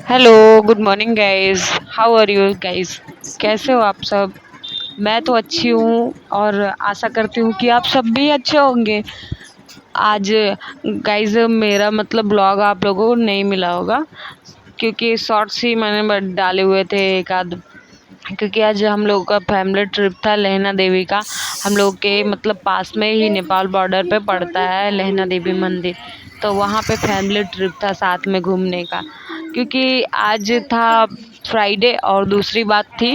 Hello, good morning guys. How are you guys? कैसे हो आप सब? मैं तो अच्छी हूँ और आशा करती हूँ कि आप सब भी अच्छे होंगे। आज गाइस मेरा मतलब ब्लॉग आप लोगों को नहीं मिला होगा क्योंकि शॉर्ट्स ही मैंने डाले हुए थे एक आध। क्योंकि आज हम लोगों का फैमिली ट्रिप था लेहना देवी का। हम लोग के मतलब पास में ही नेपाल बॉर्डर पे पड़ता है लेहना देवी मंदिर। तो वहाँ पे फैमिली ट्रिप था साथ में घूमने का। क्योंकि आज था फ्राइडे और दूसरी बात थी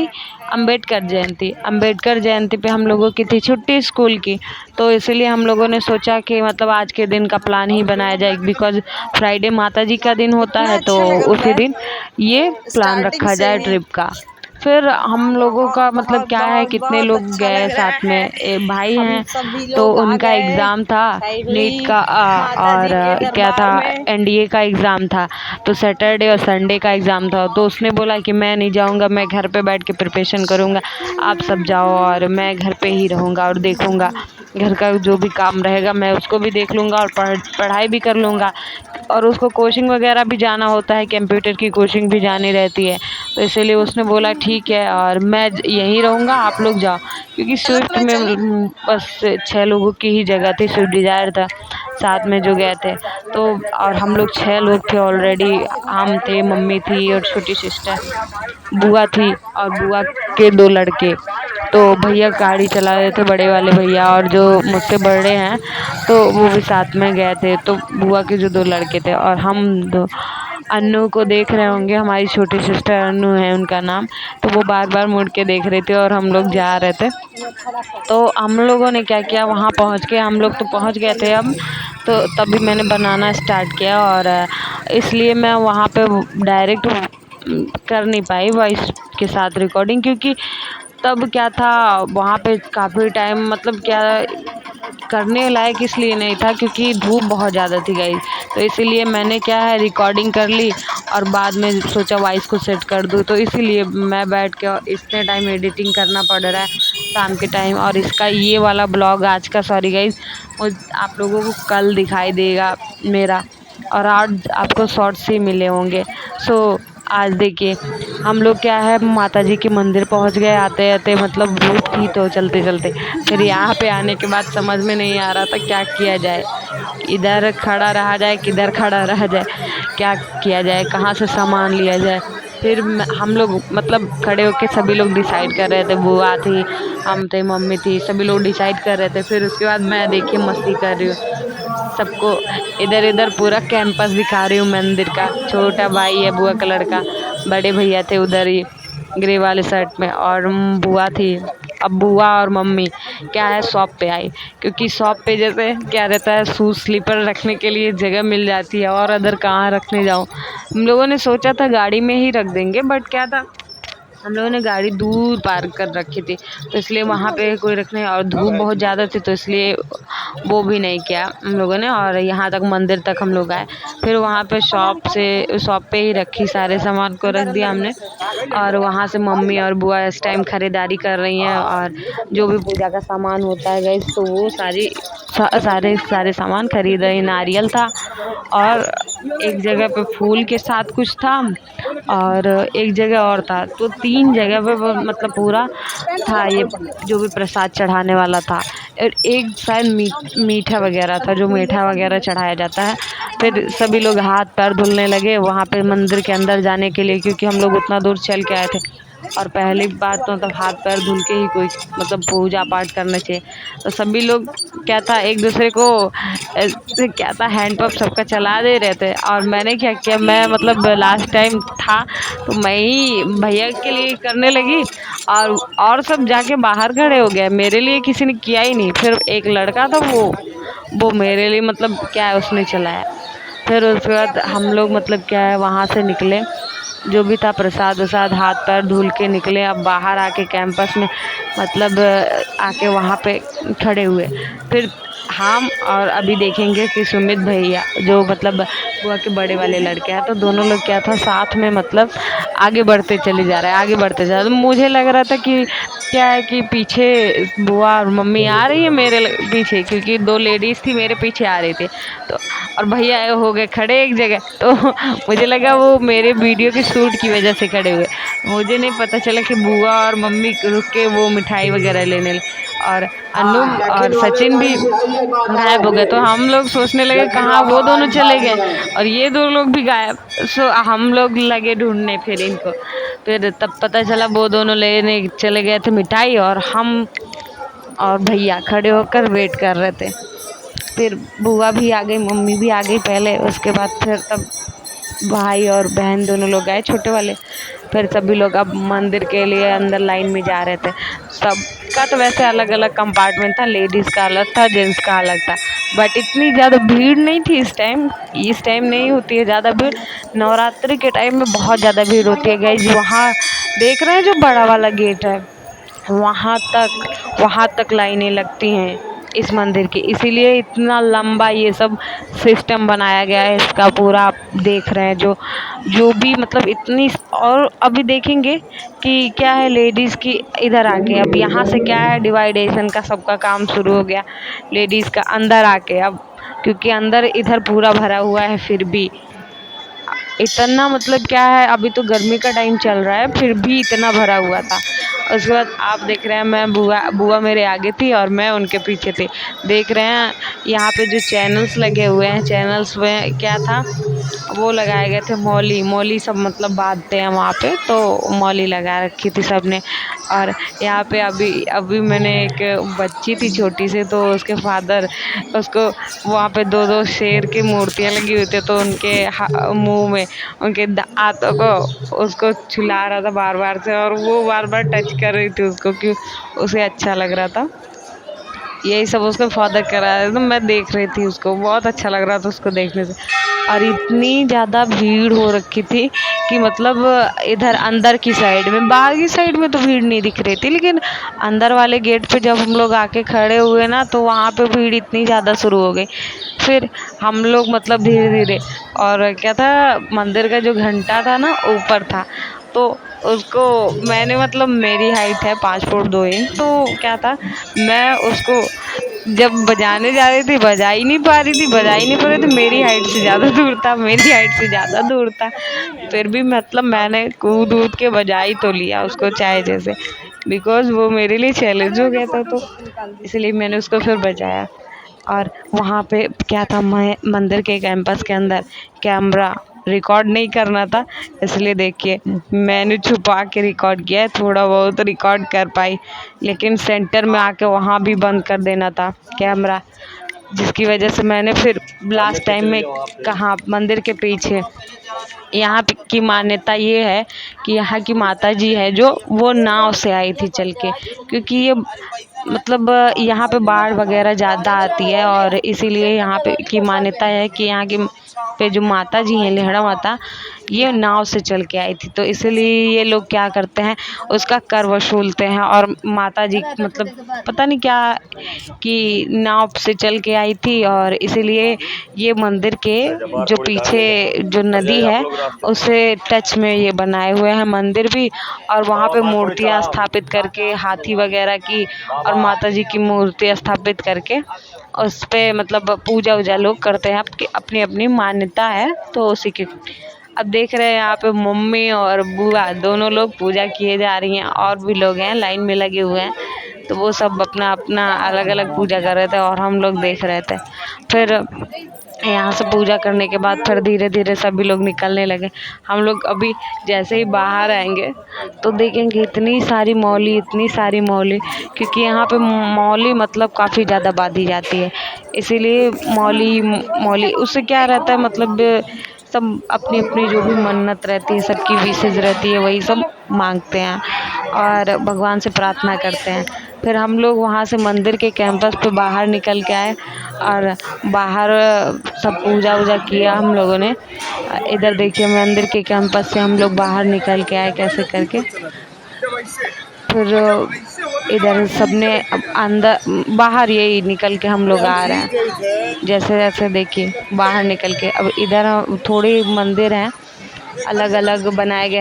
अम्बेडकर जयंती पे हम लोगों की थी छुट्टी स्कूल की। तो इसलिए हम लोगों ने सोचा कि मतलब आज के दिन का प्लान ही बनाया जाए बिकॉज फ्राइडे माता जी का दिन होता इतना है तो अच्छा लगा उसी दिन ब्लॉग ये प्लान स्टार्टिंग रखा से जाए ही। ट्रिप का। फिर हम लोगों का बहुत मतलब बहुत क्या है बहुत कितने बहुत लोग अच्छा गए लग रहा साथ में है। भाई हम हैं। सभी तो लोग आ उनका गए एग्ज़ाम था नीट फाइनली का माता और जी के क्या था दरबार में। एनडीए का एग्ज़ाम था। तो सैटरडे और संडे का एग्ज़ाम था तो उसने बोला कि मैं नहीं जाऊंगा, मैं घर पे बैठ के प्रिपरेशन करूंगा, आप सब जाओ और मैं घर पे ही रहूंगा और देखूंगा घर का जो भी काम रहेगा मैं उसको भी देख लूंगा और पढ़ाई भी कर लूंगा। और उसको कोचिंग वगैरह भी जाना होता है, कंप्यूटर की कोचिंग भी जानी रहती है। तो इसीलिए उसने बोला ठीक है और मैं यहीं रहूँगा, आप लोग जाओ। क्योंकि चलो स्विफ्ट मैं में चली। बस 6 लोगों की ही जगह थी, स्विफ्ट डिज़ायर था साथ में जो गए थे। तो और हम लोग 6 लोग थे ऑलरेडी। हम थे, मम्मी थी और छोटी सिस्टर, बुआ थी और बुआ के 2 लड़के। तो भैया गाड़ी चला रहे थे, बड़े वाले भैया, और जो मुझसे बड़े हैं तो वो भी साथ में गए थे। तो बुआ के जो 2 लड़के थे और हम दो। अन्नू को देख रहे होंगे, हमारी छोटी सिस्टर अन्नू है उनका नाम। तो वो बार बार मुड़ के देख रही थी और हम लोग जा रहे थे। तो हम लोगों ने क्या किया, वहाँ पहुँच के हम लोग तो पहुँच गए थे अब। तो तभी मैंने बनाना स्टार्ट किया और इसलिए मैं वहाँ पे डायरेक्ट कर नहीं पाई वॉइस के साथ रिकॉर्डिंग। क्योंकि तब क्या था, वहाँ पे काफ़ी टाइम मतलब क्या करने लायक इसलिए नहीं था क्योंकि धूप बहुत ज़्यादा थी गाइस। तो इसीलिए मैंने क्या है रिकॉर्डिंग कर ली और बाद में सोचा वॉइस को सेट कर दूँ। तो इसीलिए मैं बैठ के इतने टाइम एडिटिंग करना पड़ रहा है शाम के टाइम। और इसका ये वाला ब्लॉग आज का, सॉरी गाइस, वो आप लोगों को कल दिखाई देगा मेरा। और आज आपको शॉर्ट्स ही मिले होंगे। सो आज देखिए हम लोग क्या है माता जी के मंदिर पहुंच गए आते आते, मतलब धूप थी तो चलते चलते। फिर यहाँ पे आने के बाद समझ में नहीं आ रहा था क्या किया जाए, इधर खड़ा रहा जाए किधर खड़ा रहा जाए, क्या किया जाए, कहाँ से सामान लिया जाए। फिर हम लोग मतलब खड़े होके सभी लोग डिसाइड कर रहे थे, बुआ थी, हम थे, मम्मी थी, सभी लोग डिसाइड कर रहे थे। फिर उसके बाद मैं देखिए मस्ती कर रही हूँ सबको, इधर इधर पूरा कैंपस दिखा रही हूँ मंदिर का। छोटा भाई है बुआ का लड़का, बड़े भैया थे उधर ही ग्रे वाले शर्ट में, और बुआ थी। अब बुआ और मम्मी क्या है शॉप पे आई, क्योंकि शॉप पे जैसे क्या रहता है शूज स्लीपर रखने के लिए जगह मिल जाती है और अदर कहाँ रखने जाऊँ। हम लोगों ने सोचा था गाड़ी में ही रख देंगे, बट क्या था हम लोगों ने गाड़ी दूर पार्क कर रखी थी तो इसलिए वहाँ पे कोई रखने, और धूप बहुत ज़्यादा थी तो इसलिए वो भी नहीं किया हम लोगों ने। और यहाँ तक मंदिर तक हम लोग आए, फिर वहाँ पे शॉप पे ही रखी, सारे सामान को रख अंदर दिया अंदर हमने। अंदर। और वहाँ से मम्मी और बुआ इस टाइम खरीदारी कर रही हैं और जो भी पूजा का सामान होता है गैस तो वो सारे सारे सामान खरीद रही। नारियल था और एक जगह पे फूल के साथ कुछ था और एक जगह और था, तो 3 जगह पे मतलब पूरा था ये जो भी प्रसाद चढ़ाने वाला था। और एक शायद मीठा वगैरह था, जो मीठा वगैरह चढ़ाया जाता है। फिर सभी लोग हाथ पैर धुलने लगे वहाँ पे मंदिर के अंदर जाने के लिए, क्योंकि हम लोग उतना दूर चल के आए थे। और पहली बात तो मतलब हाथ पैर धुल के ही कोई मतलब पूजा पाठ करना चाहिए। तो सभी लोग क्या था एक दूसरे को क्या था हैंड पंप सबका चला दे रहे थे। और मैंने क्या किया, मैं मतलब लास्ट टाइम था तो मैं ही भैया के लिए करने लगी और सब जाके बाहर खड़े हो गए, मेरे लिए किसी ने किया ही नहीं। फिर एक लड़का था वो मेरे लिए मतलब क्या है उसने चलाया। फिर उसके बाद हम लोग मतलब क्या है वहाँ से निकले, जो भी था प्रसाद वसाद हाथ पैर धुल के निकले। अब बाहर आके कैंपस में मतलब आके वहाँ पे खड़े हुए। फिर हम और अभी देखेंगे कि सुमित भैया जो मतलब बुआ के बड़े वाले लड़के हैं, तो दोनों लोग क्या था साथ में मतलब आगे बढ़ते चले जा रहे हैं, आगे बढ़ते जा रहे हैं। तो मुझे लग रहा था कि क्या है कि पीछे बुआ और मम्मी आ रही है मेरे पीछे, क्योंकि 2 लेडीज़ थी मेरे पीछे आ रही थी। तो और भैया हो गए खड़े एक जगह, तो मुझे लगा वो मेरे वीडियो के शूट की वजह से खड़े हुए। मुझे नहीं पता चला कि बुआ और मम्मी रुक के वो मिठाई वगैरह लेने और अनु और सचिन भी गायब हो गए। तो हम लोग सोचने लगे कहाँ वो दोनों चले गए, और ये 2 लोग भी गायब। सो हम लोग लगे ढूंढने फिर इनको। फिर तब पता चला वो दोनों लेने चले गए थे मिठाई, और हम और भैया खड़े होकर वेट कर रहे थे। फिर बुआ भी आ गई, मम्मी भी आ गई पहले, उसके बाद फिर तब भाई और बहन दोनों लोग आए छोटे वाले। फिर सभी लोग अब मंदिर के लिए अंदर लाइन में जा रहे थे। सबका तो वैसे अलग अलग कंपार्टमेंट था, लेडीज़ का अलग था, जेंट्स का अलग था। बट इतनी ज़्यादा भीड़ नहीं थी इस टाइम नहीं होती है ज़्यादा भीड़। नवरात्रि के टाइम में बहुत ज़्यादा भीड़ होती है गाइज। वहाँ देख रहे हैं जो बड़ा वाला गेट है, वहाँ तक लाइनें लगती हैं इस मंदिर की। इसीलिए इतना लंबा ये सब सिस्टम बनाया गया है इसका पूरा। आप देख रहे हैं जो जो भी मतलब इतनी। और अभी देखेंगे कि क्या है, लेडीज़ की इधर आके अब यहाँ से क्या है, डिवाइडेशन का सबका काम शुरू हो गया लेडीज़ का अंदर आके। अब क्योंकि अंदर इधर पूरा भरा हुआ है, फिर भी इतना मतलब क्या है, अभी तो गर्मी का टाइम चल रहा है फिर भी इतना भरा हुआ था। उसके बाद आप देख रहे हैं, मैं बुआ मेरे आगे थी और मैं उनके पीछे थी। देख रहे हैं यहाँ पे जो चैनल्स लगे हुए हैं, चैनल्स में क्या था, वो लगाए गए थे मौली सब मतलब बांधते हैं वहाँ पे, तो मौली लगा रखी थी सबने। और यहाँ पे अभी अभी मैंने एक बच्ची थी छोटी सी, तो उसके फादर उसको वहाँ पे 2 शेर की मूर्तियाँ लगी हुई थी, तो उनके मुंह में उनके दांतों को उसको छुला रहा था बार बार से, और वो बार बार टच कर रही थी उसको, क्यों उसे अच्छा लग रहा था। यही सब उसको फादर करा रहे थे, तो मैं देख रही थी उसको, बहुत अच्छा लग रहा था उसको देखने से। और इतनी ज़्यादा भीड़ हो रखी थी कि मतलब इधर अंदर की साइड में, बाहर की साइड में तो भीड़ नहीं दिख रही थी, लेकिन अंदर वाले गेट पे जब हम लोग आके खड़े हुए ना, तो वहाँ पे भीड़ इतनी ज़्यादा शुरू हो गई। फिर हम लोग मतलब धीरे धीरे, और क्या था, मंदिर का जो घंटा था ना ऊपर था, तो उसको मैंने मतलब मेरी हाइट है 5 फुट 2 इंच, तो क्या था, मैं उसको जब बजाने जा रही थी बजा ही नहीं पा रही थी, मेरी हाइट से ज़्यादा दूर था। फिर भी मतलब मैंने कूद के बजा ही तो लिया उसको चाहे जैसे, बिकॉज वो मेरे लिए चैलेंज हो गया था, तो इसलिए मैंने उसको फिर बजाया। और वहाँ पे क्या था, मैं मंदिर के कैंपस के अंदर कैमरा रिकॉर्ड नहीं करना था, इसलिए देखिए मैंने छुपा के रिकॉर्ड किया है, थोड़ा बहुत रिकॉर्ड कर पाई। लेकिन सेंटर में आके वहाँ भी बंद कर देना था कैमरा, जिसकी वजह से मैंने फिर लास्ट टाइम में कहाँ, मंदिर के पीछे। यहाँ की मान्यता ये है कि यहाँ की माता जी है जो, वो नाव से आई थी चल के, क्योंकि ये मतलब यहाँ पे बाढ़ वगैरह ज़्यादा आती है, और इसीलिए यहाँ पे की मान्यता है कि यहाँ की पे जो माता जी हैं, लेहड़ा माता, ये नाव से चल के आई थी। तो इसीलिए ये लोग क्या करते हैं, उसका कर वसूलते हैं। और माता जी मतलब पता नहीं क्या कि नाव से चल के आई थी, और इसीलिए ये मंदिर के जो पीछे जो नदी है उसे टच में ये बनाए हुए हैं मंदिर भी। और वहाँ पे मूर्तियाँ स्थापित करके, हाथी वगैरह की और माता जी की मूर्ति स्थापित करके उस पे मतलब पूजा वूजा लोग करते हैं, अपनी अपनी मान्यता है, तो उसी की। अब देख रहे हैं यहाँ पे मम्मी और बुआ दोनों लोग पूजा किए जा रही हैं, और भी लोग हैं लाइन में लगे हुए हैं, तो वो सब अपना अपना अलग अलग पूजा कर रहे थे और हम लोग देख रहे थे। फिर यहाँ से पूजा करने के बाद फिर धीरे धीरे सभी लोग निकलने लगे। हम लोग अभी जैसे ही बाहर आएंगे तो देखेंगे इतनी सारी मौली, क्योंकि यहाँ पे मौली मतलब काफ़ी ज़्यादा बांधी जाती है, इसीलिए मौली उससे क्या रहता है, मतलब सब अपनी अपनी जो भी मन्नत रहती है, सबकी विशेष रहती है, वही सब मांगते हैं और भगवान से प्रार्थना करते हैं। फिर हम लोग वहाँ से मंदिर के कैंपस पे बाहर निकल के आए, और बाहर सब पूजा वूजा किया हम लोगों ने। इधर देखिए मंदिर के कैंपस से हम लोग बाहर निकल के आए कैसे करके। फिर इधर सबने अंदर बाहर यही निकल के हम लोग आ रहे हैं, जैसे जैसे देखिए बाहर निकल के। अब इधर थोड़े मंदिर हैं अलग अलग बनाए गए।